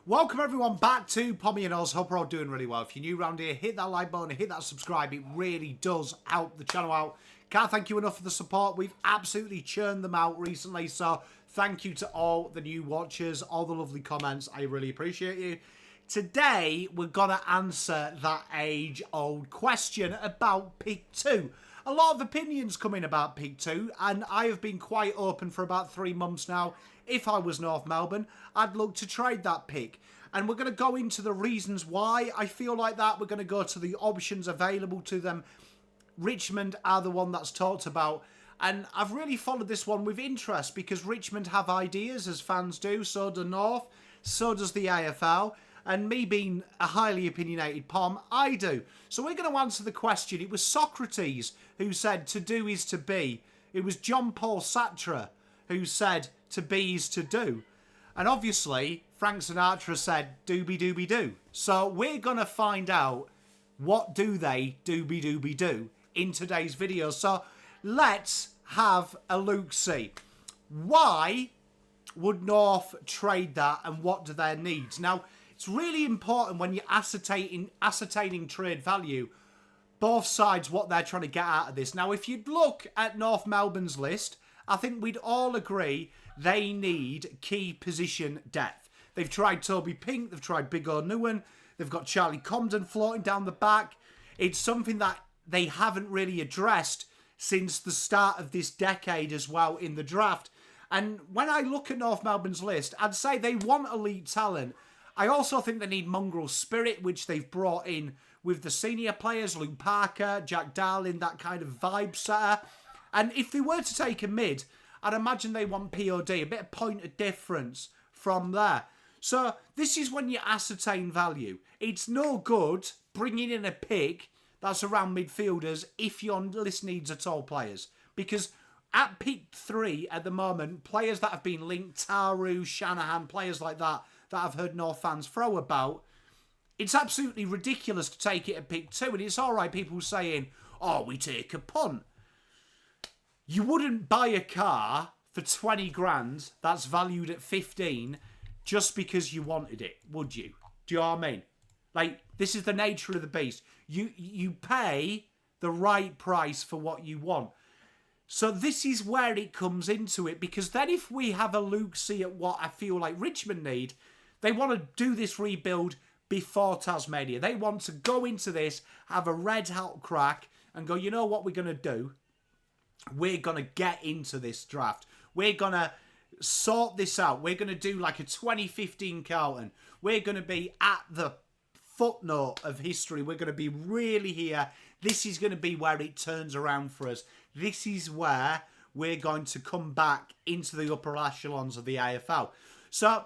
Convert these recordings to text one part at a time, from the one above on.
Welcome everyone back to Pommy and Oz. Hope we're all doing really well. If you're new around here, hit that like button and hit that subscribe. It really does help the channel out. Can't thank you enough for the support. We've absolutely churned them out recently, so thank you to all the new watchers, all the lovely comments. I really appreciate you. Today, we're going to answer that age-old question about Pick 2. A lot of opinions coming about Pick 2, and I have been quite open for about 3 months now. If I was North Melbourne, I'd look to trade that pick. And we're going to go into the reasons why I feel like that. We're going to go to the options available to them. Richmond are the one that's talked about. And I've really followed this one with interest because Richmond have ideas, as fans do. So do North. So does the AFL. And me being a highly opinionated Pom, I do. So we're going to answer the question. It was Socrates who said, to do is to be. It was John Paul Sartre who said, to be is to do. And obviously, Frank Sinatra said, doobie doobie do. So we're going to find out what do they doobie doobie do in today's video. So let's have a look-see. Why would North trade that and what do their needs? Now, it's really important when you're ascertaining trade value, both sides what they're trying to get out of this. Now, if you'd look at North Melbourne's list, I think we'd all agree they need key position depth. They've tried Toby Pink, they've tried Big O'Newan, they've got Charlie Comden floating down the back. It's something that they haven't really addressed since the start of this decade as well in the draft. And when I look at North Melbourne's list, I'd say they want elite talent. I also think they need mongrel spirit, which they've brought in with the senior players, Luke Parker, Jack Darling, that kind of vibe setter. And if they were to take a mid, I'd imagine they want POD, a bit of point of difference from there. So this is when you ascertain value. It's no good bringing in a pick that's around midfielders if your list needs are tall players. Because at pick 3 at the moment, players that have been linked, Taru, Shanahan, players like that I've heard North fans throw about, it's absolutely ridiculous to take it at pick 2. And it's all right, people saying, oh, we take a punt. You wouldn't buy a car for 20 grand that's valued at 15 just because you wanted it, would you? Do you know what I mean? Like, this is the nature of the beast. You pay the right price for what you want. So this is where it comes into it, because then if we have a look-see at what I feel like Richmond need, they want to do this rebuild before Tasmania. They want to go into this, have a red-hot crack, and go, you know what we're going to do? We're going to get into this draft. We're going to sort this out. We're going to do like a 2015 Carlton. We're going to be at the footnote of history. We're going to be really here. This is going to be where it turns around for us. This is where we're going to come back into the upper echelons of the AFL. So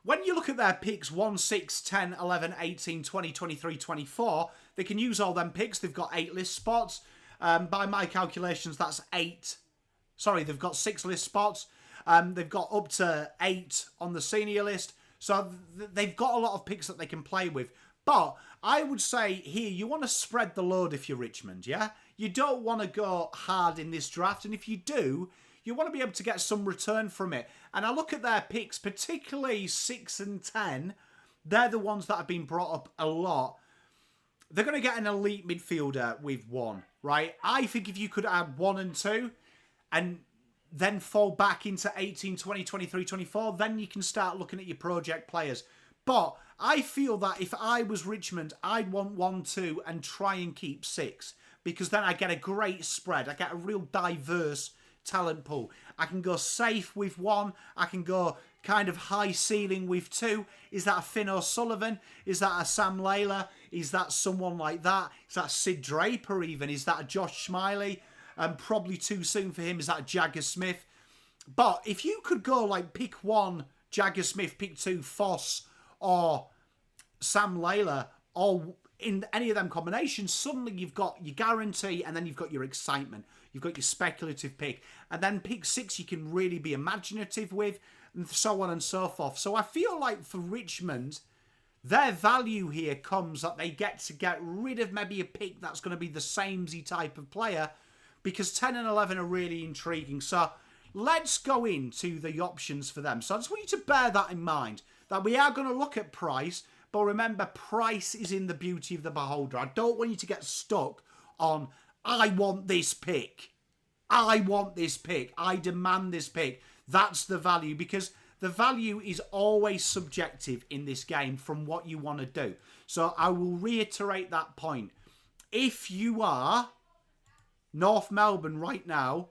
when you look at their picks, 1, 6, 10, 11, 18, 20, 23, 24, they can use all them picks. They've got 8 list spots. By my calculations, that's 8. Sorry, they've got 6 list spots. They've got up to 8 on the senior list. So they've got a lot of picks that they can play with. But I would say here, you want to spread the load if you're Richmond, yeah? You don't want to go hard in this draft. And if you do, you want to be able to get some return from it. And I look at their picks, particularly 6 and 10. They're the ones that have been brought up a lot. They're going to get an elite midfielder with 1, right? I think if you could add 1 and 2 and then fall back into 18, 20, 23, 24, then you can start looking at your project players. But I feel that if I was Richmond, I'd want 1, 2 and try and keep 6. Because then I get a great spread. I get a real diverse talent pool. I can go safe with 1. I can go kind of high ceiling with 2. Is that a Finn O'Sullivan? Is that a Sam Layla? Is that someone like that? Is that Sid Draper even? Is that a Josh Smiley? Probably too soon for him. Is that a Jagger Smith? But if you could go like pick 1 Jagger Smith, pick 2 Foss or Sam Layla, or in any of them combinations, suddenly you've got your guarantee and then you've got your excitement. You've got your speculative pick. And then pick 6 you can really be imaginative with, and so on and so forth. So I feel like for Richmond, their value here comes that they get to get rid of maybe a pick that's going to be the samey type of player, because 10 and 11 are really intriguing. So let's go into the options for them. So I just want you to bear that in mind. that we are going to look at price, but remember, price is in the beauty of the beholder. I don't want you to get stuck on, I want this pick. I want this pick. I demand this pick. That's the value, because the value is always subjective in this game from what you want to do. So I will reiterate that point. If you are North Melbourne right now,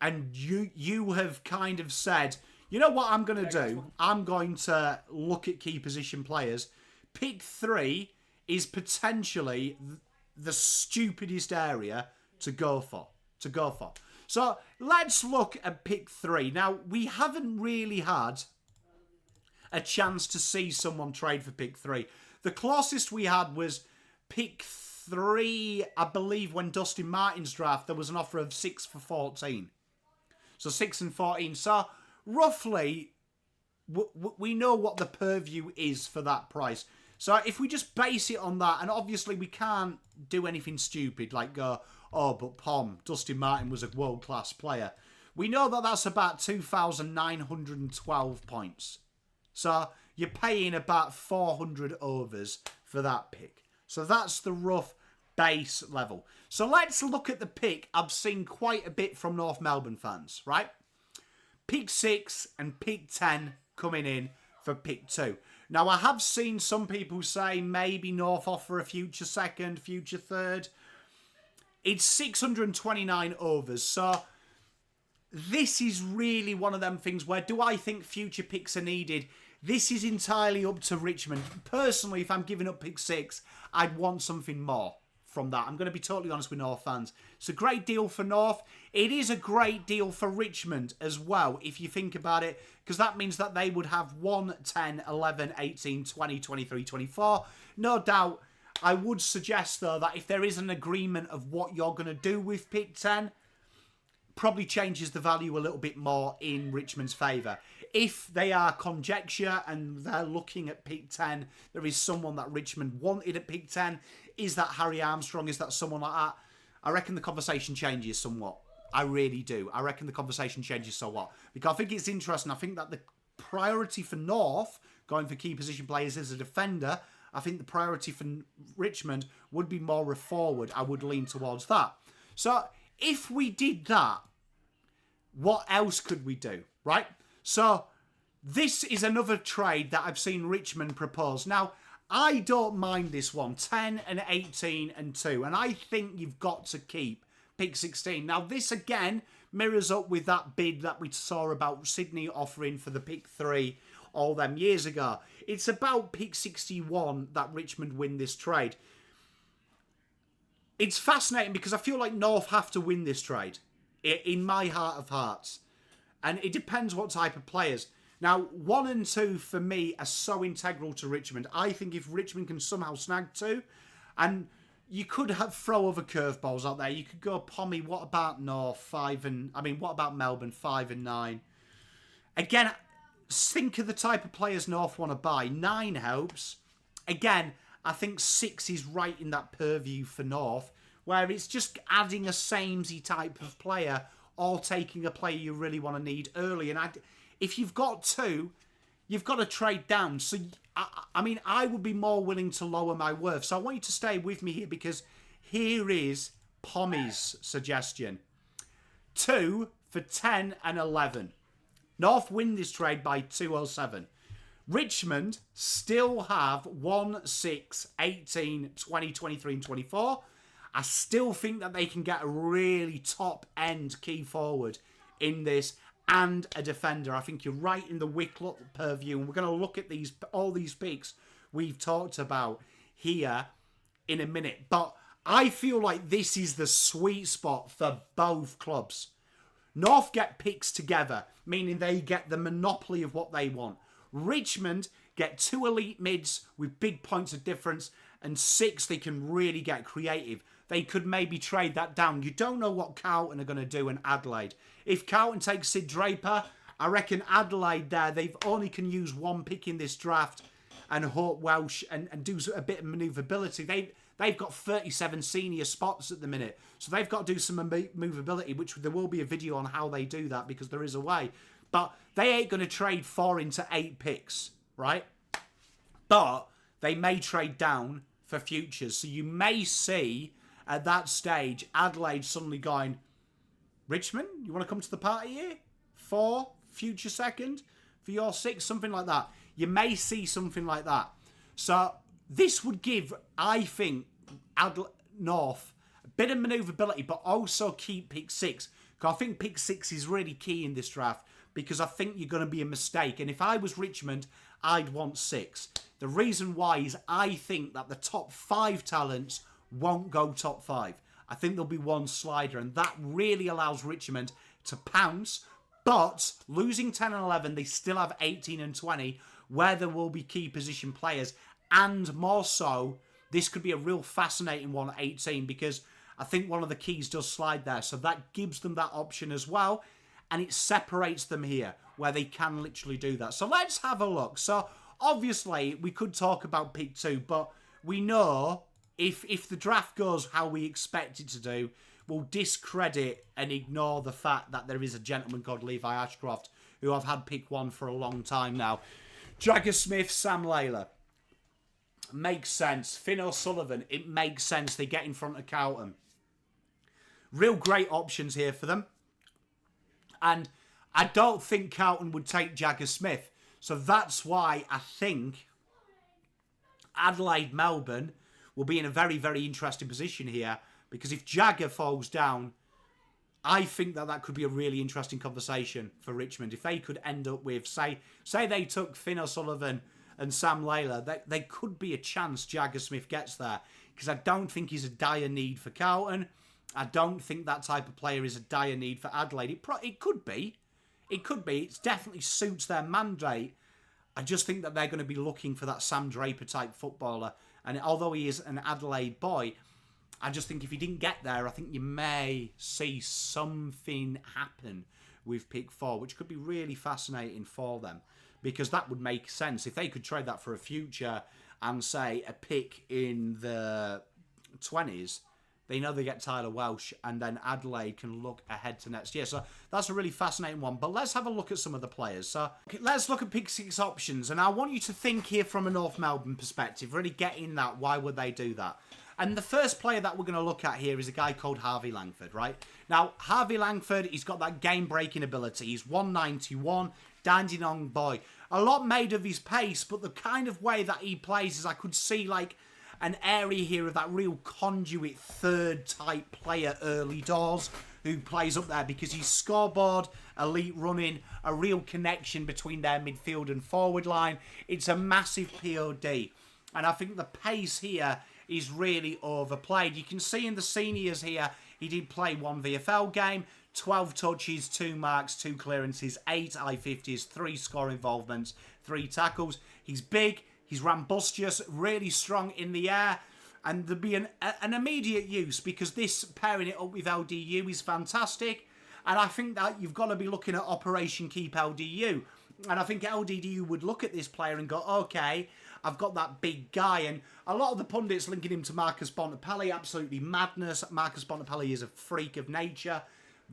and you have kind of said, you know what I'm going to do? I'm going to look at key position players. Pick 3 is potentially the stupidest area to go for. So let's look at pick 3. Now, we haven't really had a chance to see someone trade for pick 3. The closest we had was pick 3, I believe, when Dustin Martin's draft, there was an offer of 6 for 14. So 6 and 14. So roughly, we know what the purview is for that price. So if we just base it on that, and obviously we can't do anything stupid like go, oh, but Dustin Martin was a world-class player. We know that that's about 2,912 points. So you're paying about 400 overs for that pick. So that's the rough base level. So let's look at the pick I've seen quite a bit from North Melbourne fans, right? Pick 6 and pick 10 coming in for pick 2. Now, I have seen some people say maybe North offer a future second, future third. It's 629 overs. So this is really one of them things where, do I think future picks are needed? This is entirely up to Richmond. Personally, if I'm giving up pick 6, I'd want something more from that. I'm going to be totally honest with North fans. It's a great deal for North. It is a great deal for Richmond as well, if you think about it, because that means that they would have 1, 10, 11, 18, 20, 23, 24. No doubt, I would suggest, though, that if there is an agreement of what you're going to do with pick 10, probably changes the value a little bit more in Richmond's favour. If they are conjecture and they're looking at pick 10, there is someone that Richmond wanted at pick 10. Is that Harry Armstrong? Is that someone like that? I reckon the conversation changes somewhat. I really do. I reckon the conversation changes somewhat. Because I think it's interesting. I think that the priority for North, going for key position players as a defender, I think the priority for Richmond would be more a forward. I would lean towards that. So if we did that, what else could we do, right? So this is another trade that I've seen Richmond propose. Now, I don't mind this one, 10 and 18 and 2. And I think you've got to keep pick 16. Now, this again mirrors up with that bid that we saw about Sydney offering for the pick 3 all them years ago. It's about pick 61 that Richmond win this trade. It's fascinating because I feel like North have to win this trade, in my heart of hearts. And it depends what type of players. Now, 1 and 2 for me are so integral to Richmond. I think if Richmond can somehow snag 2, and you could throw other curveballs out there. You could go Pommy. What about North? What about Melbourne? 5 and 9. Again, think of the type of players North want to buy. 9 helps. Again, I think 6 is right in that purview for North, where it's just adding a samey type of player or taking a player you really want to need early. And if you've got 2, you've got to trade down. So, I would be more willing to lower my worth. So I want you to stay with me here, because here is Pommy's suggestion. 2 for 10 and 11. North win this trade by 207. Richmond still have 1, 6, 18, 20, 23 and 24. I still think that they can get a really top-end key forward in this and a defender. I think you're right in the Wicklow purview, and we're going to look at all these picks we've talked about here in a minute. But I feel like this is the sweet spot for both clubs. North get picks together, meaning they get the monopoly of what they want. Richmond get 2 elite mids with big points of difference, and 6 they can really get creative. They could maybe trade that down. You don't know what Carlton are going to do in Adelaide. If Carlton takes Sid Draper, I reckon Adelaide there, they've only can use 1 pick in this draft and hope Welsh and do a bit of manoeuvrability. They've got 37 senior spots at the minute. So they've got to do some movability, which there will be a video on how they do that, because there is a way. But they ain't going to trade 4 into 8 picks. right? But they may trade down for futures. So you may see at that stage Adelaide suddenly going, Richmond, you want to come to the party here? 4 future second for your 6, something like that. You may see something like that. So this would give, I think, North a bit of manoeuvrability, but also keep pick 6. Because I think pick 6 is really key in this draft, because I think you're going to be a mistake. And if I was Richmond, I'd want 6. The reason why is I think that the top 5 talents won't go top 5. I think there'll be one slider, and that really allows Richmond to pounce. But losing 10 and 11, they still have 18 and 20, where there will be key position players. And more so, this could be a real fascinating one at 18, because I think one of the keys does slide there. So that gives them that option as well. And it separates them here, where they can literally do that. So let's have a look. So obviously, we could talk about pick 2, but we know if the draft goes how we expect it to do, we'll discredit and ignore the fact that there is a gentleman called Levi Ashcroft, who I've had pick 1 for a long time now. Jagger Smith, Sam Layla. Makes sense. Finn O'Sullivan, it makes sense. They get in front of Carlton. Real great options here for them. And I don't think Carlton would take Jagger Smith. So that's why I think Adelaide, Melbourne will be in a very, very interesting position here. Because if Jagger falls down, I think that could be a really interesting conversation for Richmond. If they could end up with, say they took Finn O'Sullivan and Sam Layla, they could be a chance Jagger Smith gets there. Because I don't think he's a dire need for Carlton. I don't think that type of player is a dire need for Adelaide. It could be. It could be. It definitely suits their mandate. I just think that they're going to be looking for that Sam Draper type footballer. And although he is an Adelaide boy, I just think if he didn't get there, I think you may see something happen with pick 4, which could be really fascinating for them. Because that would make sense. If they could trade that for a future and, say, a pick in the 20s, they know they get Tyler Welsh, and then Adelaide can look ahead to next year. So that's a really fascinating one. But let's have a look at some of the players. So let's look at pick 6 options. And I want you to think here from a North Melbourne perspective. Really get in that. Why would they do that? And the first player that we're going to look at here is a guy called Harvey Langford, right? Now, Harvey Langford, he's got that game-breaking ability. He's 191, Dandenong boy. A lot made of his pace, but the kind of way that he plays is I could see, like, an area here of that real conduit third type player early doors who plays up there because he's scoreboard, elite running, a real connection between their midfield and forward line. It's a massive POD. And I think the pace here is really overplayed. You can see in the seniors here, he did play 1 VFL game, 12 touches, 2 marks, 2 clearances, 8 I50s, 3 score involvements, 3 tackles. He's big. He's rambustious, really strong in the air, and there'll be an immediate use because this pairing it up with LDU is fantastic. And I think that you've got to be looking at Operation Keep LDU. And I think LDU would look at this player and go, okay, I've got that big guy. And a lot of the pundits linking him to Marcus Bontempelli, absolutely madness. Marcus Bontempelli is a freak of nature,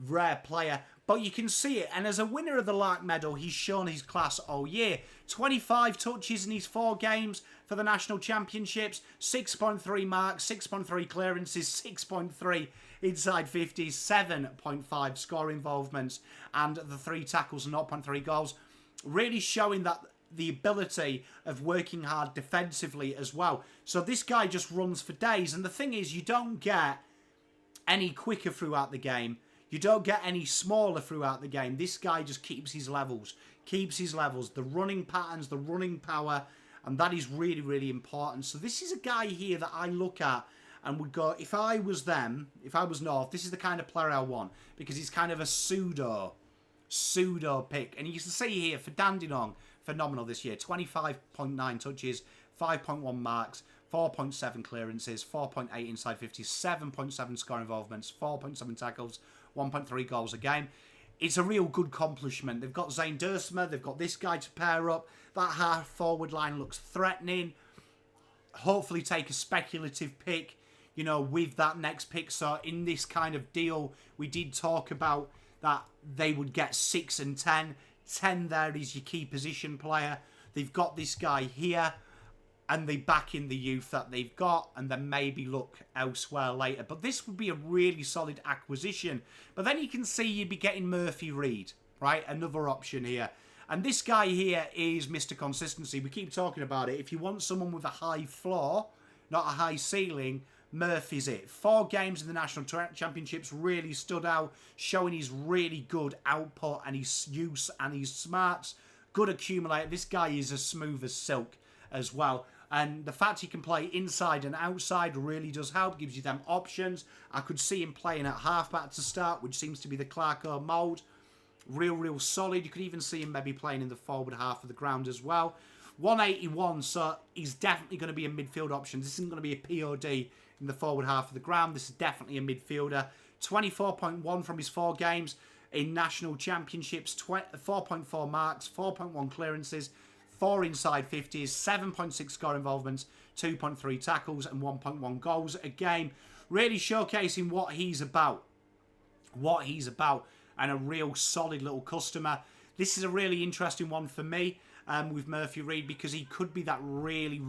rare player. But you can see it. And as a winner of the Lark Medal, he's shown his class all year. 25 touches in his 4 games for the National Championships. 6.3 marks, 6.3 clearances, 6.3 inside 50s, 7.5 score involvements, and the 3 tackles and 0.3 goals. Really showing that the ability of working hard defensively as well. So this guy just runs for days. And the thing is, you don't get any quicker throughout the game. You don't get any smaller throughout the game. This guy just keeps his levels. The running patterns, the running power, and that is really, really important. So this is a guy here that I look at and would go, if I was them, if I was North, this is the kind of player I want. Because he's kind of a pseudo pick. And you can see here for Dandenong, phenomenal this year. 25.9 touches, 5.1 marks, 4.7 clearances, 4.8 inside 50, 7.7 score involvements, 4.7 tackles, 1.3 goals a game. It's a real good accomplishment. They've got Zane Dursma. They've got this guy to pair up. That half forward line looks threatening. Hopefully take a speculative pick, you know, with that next pick. So in this kind of deal, we did talk about that they would get 6 and 10. 10 there is your key position player. they've got this guy here and they back in the youth that they've got and then maybe look elsewhere later. But this would be a really solid acquisition. But then you can see you'd be getting Murphy Reed, right? Another option here. And this guy here is Mr. Consistency. We keep talking about it. If you want someone with a high floor, not a high ceiling, Murphy's it. 4 games in the National Championships really stood out, showing his really good output and his use and his smarts. Good accumulator. This guy is as smooth as silk as well. And the fact he can play inside and outside really does help, gives you them options. I could see him playing at halfback to start, which seems to be the Clarko mould. Real solid. You could even see him maybe playing in the forward half of the ground as well. 181, so he's definitely going to be a midfield option. This isn't going to be a POD in the forward half of the ground. This is definitely a midfielder. 24.1 from his 4 games in national championships. 4.4 marks, 4.1 clearances, 4 inside 50s, 7.6 score involvements, 2.3 tackles, and 1.1 goals a game. Really showcasing what he's about. And a real solid little customer. This is a really interesting one for me with Murphy Reed because he could be that really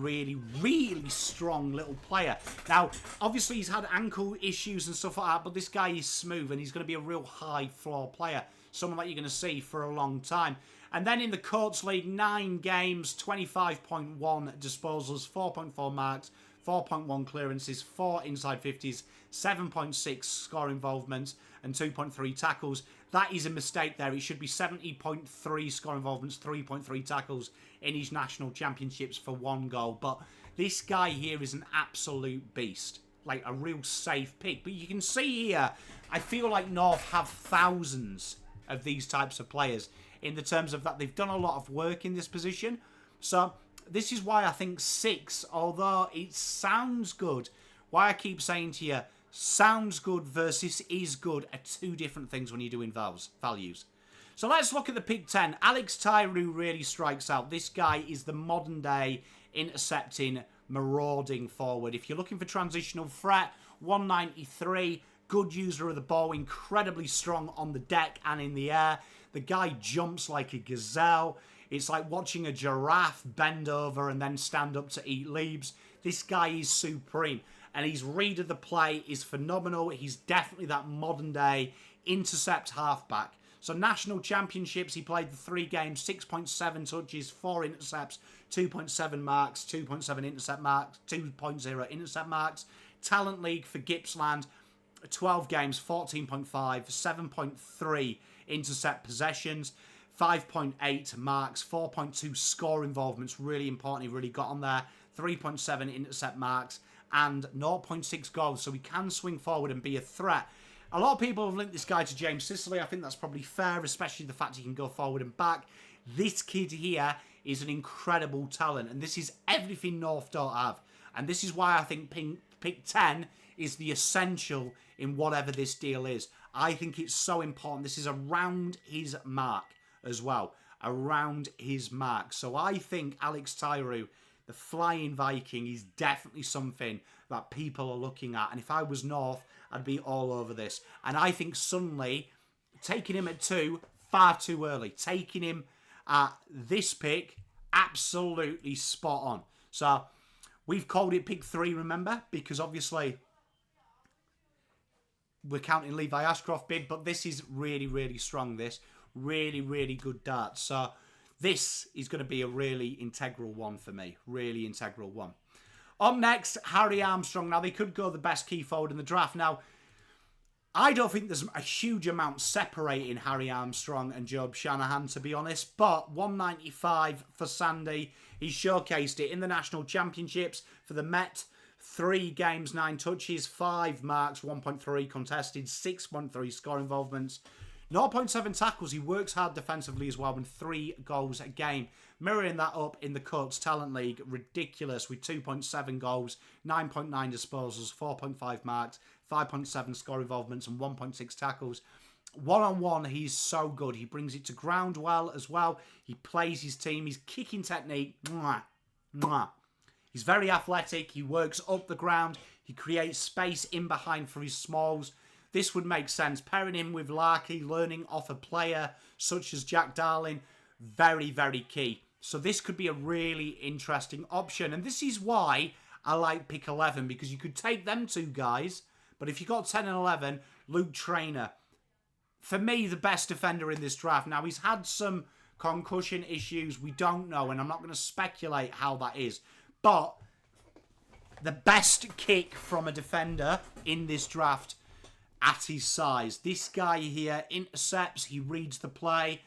strong little player. Now, obviously he's had ankle issues and stuff like that, but this guy is smooth and he's going to be a real high floor player. Someone that you're going to see for a long time. And then in the Courts League, 9 games, 25.1 disposals, 4.4 marks, 4.1 clearances, 4 inside 50s, 7.6 score involvements, and 2.3 tackles. That is a mistake there. It should be 70.3 score involvements, 3.3 tackles in his national championships for 1 goal. But this guy here is an absolute beast. Like a real safe pick. But you can see here, I feel like North have thousands of these types of players in the terms of that they've done a lot of work in this position. So this is why I think 6, although it sounds good, why I keep saying to you, sounds good versus is good are 2 different things when you're doing values. So let's look at the pick 10. Alex Tyree really strikes out. This guy is the modern day intercepting, marauding forward. If you're looking for transitional threat, 193, good user of the ball, incredibly strong on the deck and in the air. The guy jumps like a gazelle. It's like watching a giraffe bend over and then stand up to eat leaves. This guy is supreme. And his read of the play is phenomenal. He's definitely that modern day intercept halfback. So national championships, he played the 3 games, 6.7 touches, 4 intercepts, 2.7 marks, 2.7 intercept marks, 2.0 intercept marks. Talent League for Gippsland, 12 games, 14.5, 7.3 intercept possessions, 5.8 marks, 4.2 score involvements, really important, he really got on there, 3.7 intercept marks, and 0.6 goals, so he can swing forward and be a threat. A lot of people have linked this guy to James Sicily. I think that's probably fair, especially the fact he can go forward and back. This kid here is an incredible talent, and this is everything North don't have. And this is why I think pick 10 is the essential in whatever this deal is. I think it's so important. This is around his mark as well. Around his mark. So I think Alex Tyree, the Flying Viking, is definitely something that people are looking at. And if I was North, I'd be all over this. And I think suddenly, taking him at 2, far too early. Taking him at this pick, absolutely spot on. So we've called it pick 3, remember? Because obviously we're counting Levi Ashcroft bid, but this is really strong, this. Really good darts. So this is going to be a really integral one for me. Really integral one. Up next, Harry Armstrong. Now, they could go the best key forward in the draft. Now, I don't think there's a huge amount separating Harry Armstrong and Job Shanahan, to be honest. But 195 for Sandy. He showcased it in the National Championships for the Met. 3 games, 9 touches, 5 marks, 1.3 contested, 6.3 score involvements. 0.7 tackles. He works hard defensively as well, and 3 goals a game. Mirroring that up in the Coates Talent League, ridiculous, with 2.7 goals, 9.9 disposals, 4.5 marks, 5.7 score involvements, and 1.6 tackles. One-on-one, he's so good. He brings it to ground well as well. He plays his team. His kicking technique, mwah. He's very athletic. He works up the ground. He creates space in behind for his smalls. This would make sense. Pairing him with Larky, learning off a player such as Jack Darling, very key. So this could be a really interesting option. And this is why I like pick 11, because you could take them two guys. But if you got 10 and 11, Luke Traynor, for me, the best defender in this draft. Now, he's had some concussion issues. We don't know, and I'm not going to speculate how that is. But the best kick from a defender in this draft at his size. This guy here intercepts, he reads the play,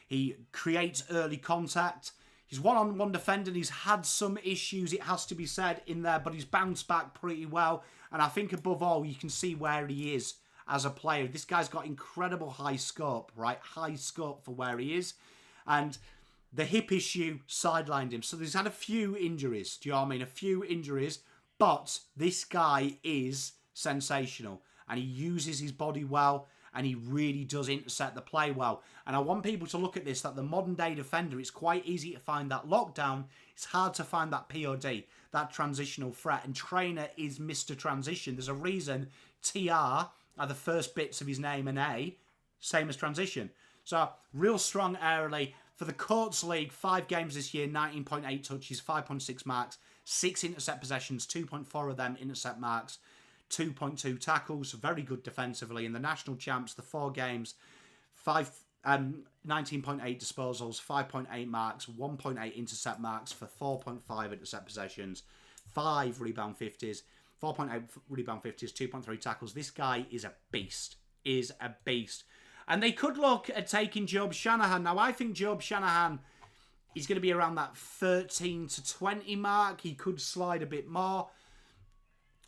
he creates early contact. He's one-on-one defender, and he's had some issues, it has to be said, in there, but he's bounced back pretty well. And I think above all, you can see where he is as a player. This guy's got incredible high scope, right? High scope for where he is. And the hip issue sidelined him. So he's had a few injuries, do you know what I mean? A few injuries, but this guy is sensational. And he uses his body well, and he really does intercept the play well. And I want people to look at this, that the modern day defender, it's quite easy to find that lockdown. It's hard to find that POD, that transitional threat. And Traynor is Mr. Transition. There's a reason TR are the first bits of his name, and A, same as transition. So, real strong aerially. For the Courts League, 5 games this year, 19.8 touches, 5.6 marks, 6 intercept possessions, 2.4 of them intercept marks, 2.2 tackles, very good defensively. In the national champs, the 4 games, 19.8 disposals, 5.8 marks, 1.8 intercept marks for 4.5 intercept possessions, 5 rebound 50s, 4.8 rebound 50s, 2.3 tackles. This guy is a beast. And they could look at taking Job Shanahan. Now, I think Job Shanahan is going to be around that 13 to 20 mark. He could slide a bit more.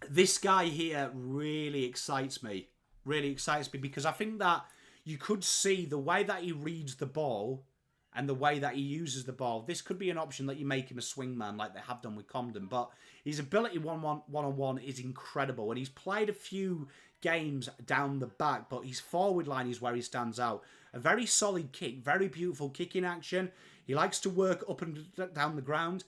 This guy here really excites me. Because I think that you could see the way that he reads the ball and the way that he uses the ball. This could be an option that you make him a swingman like they have done with Comden. But his ability one-on-one is incredible. And he's played a few games down the back, but his forward line is where he stands out. A very solid kick, very beautiful kicking action. He likes to work up and down the ground,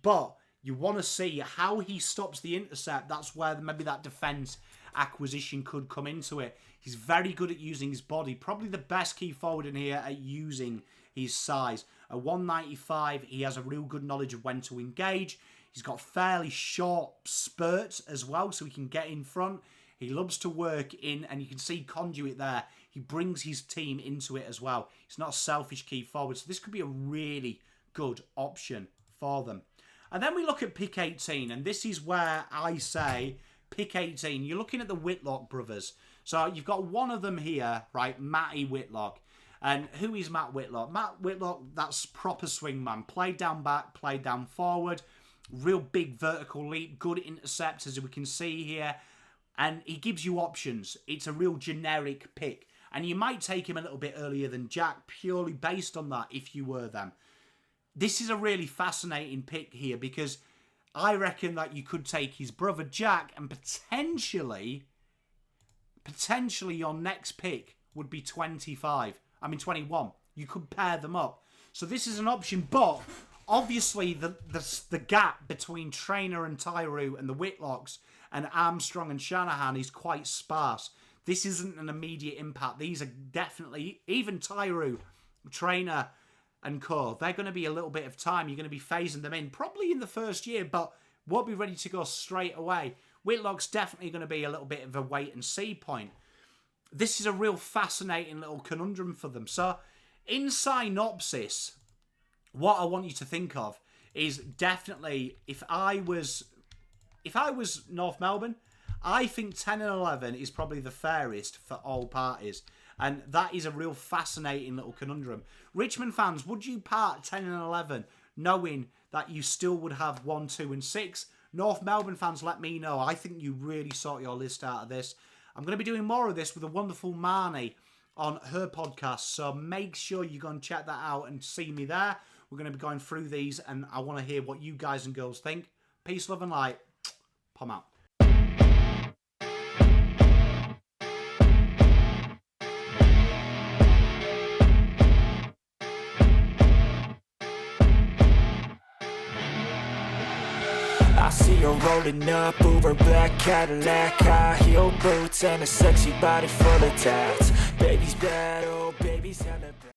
but you want to see how he stops the intercept. That's where maybe that defense acquisition could come into it. He's very good at using his body. Probably the best key forward in here at using his size. At 195, he has a real good knowledge of when to engage. He's got fairly short spurts as well, so he can get in front. He loves to work in, and you can see conduit there. He brings his team into it as well. He's not a selfish key forward, so this could be a really good option for them. And then we look at pick 18, and this is where I say pick 18. You're looking at the Whitlock brothers. So you've got one of them here, right, Matty Whitlock. And who is Matt Whitlock? Matt Whitlock, that's proper swingman. Played down back, played down forward. Real big vertical leap, good intercept, as we can see here. And he gives you options. It's a real generic pick. And you might take him a little bit earlier than Jack, purely based on that, if you were them. This is a really fascinating pick here, because I reckon that you could take his brother Jack, and potentially your next pick would be 21. You could pair them up. So this is an option, but obviously the gap between Traynor and Tyroo and the Whitlocks and Armstrong and Shanahan is quite sparse. This isn't an immediate impact. These are definitely, even Tyroo, Traynor and Co, they're going to be a little bit of time. You're going to be phasing them in, probably in the first year, but won't be ready to go straight away. Whitlock's definitely going to be a little bit of a wait and see point. This is a real fascinating little conundrum for them. So, in synopsis, what I want you to think of is definitely, if I was North Melbourne, I think 10 and 11 is probably the fairest for all parties. And that is a real fascinating little conundrum. Richmond fans, would you part 10 and 11 knowing that you still would have 1, 2 and 6? North Melbourne fans, let me know. I think you really sort your list out of this. I'm going to be doing more of this with the wonderful Marnie on her podcast. So make sure you go and check that out and see me there. We're going to be going through these, and I want to hear what you guys and girls think. Peace, love and light. Pom out. I see her rolling up, Uber black Cadillac, high heel boots and a sexy body full of tats. Baby's bad, oh baby's hella